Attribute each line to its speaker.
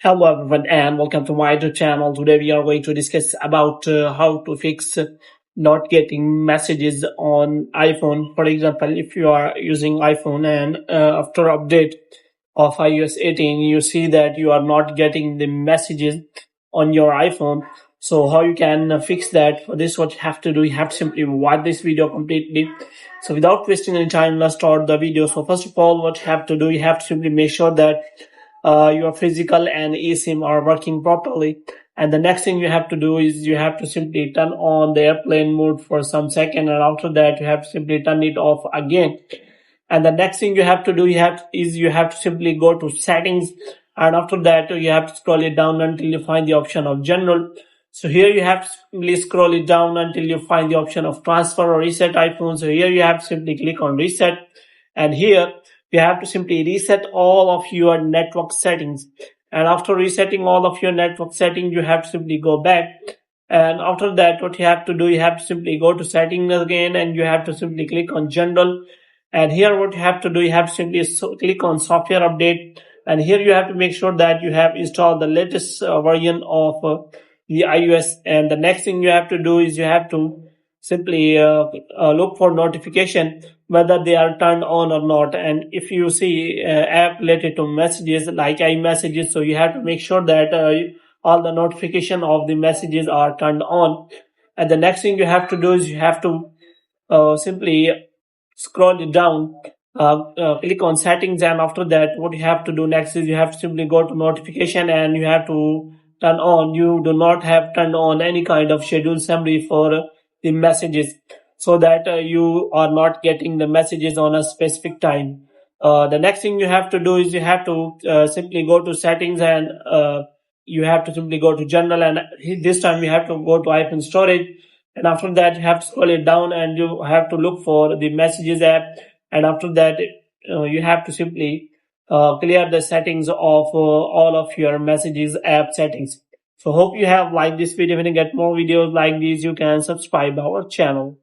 Speaker 1: Hello everyone and welcome to my YouTube channel. Today we are going to discuss about how to fix not getting messages on iPhone. For example, if you are using iPhone and after update of iOS 18, you see that you are not getting the messages on your iPhone. So how you can fix that? For this, what you have to do, you have to simply watch this video completely. So without wasting any time, let's start the video. So first of all, what you have to do, you have to simply make sure that your physical and eSIM are working properly. And the next thing you have to do is you have to simply turn on the airplane mode for some second, and after that you have to simply turn it off again. And the next thing you have to do you have to simply go to settings, and after that you have to scroll it down until you find the option of general. So here you have to simply scroll it down until you find the option of transfer or reset iPhone. So here you have to simply click on reset, and here you have to simply reset all of your network settings. And after resetting all of your network settings, you have to simply go back. And after that, what you have to do, you have to simply go to settings again, and you have to simply click on general. And here what you have to do, you have to simply click on software update. And here you have to make sure that you have installed the latest version of the iOS. And the next thing you have to do is you have to simply look for notification whether they are turned on or not. And if you see app related to messages like iMessages, so you have to make sure that all the notification of the messages are turned on. And the next thing you have to do is you have to simply scroll it down, click on settings, and after that what you have to do next is you have to simply go to notification, and you have to turn on, you do not have turned on any kind of schedule summary for the messages, so that you are not getting the messages on a specific time. The next thing you have to do is you have to simply go to settings, and you have to simply go to general, and this time you have to go to iPhone storage, and after that you have to scroll it down and you have to look for the messages app, and after that you have to simply clear the settings of all of your messages app settings. So hope you have liked this video. When you get more videos like these, you can subscribe our channel.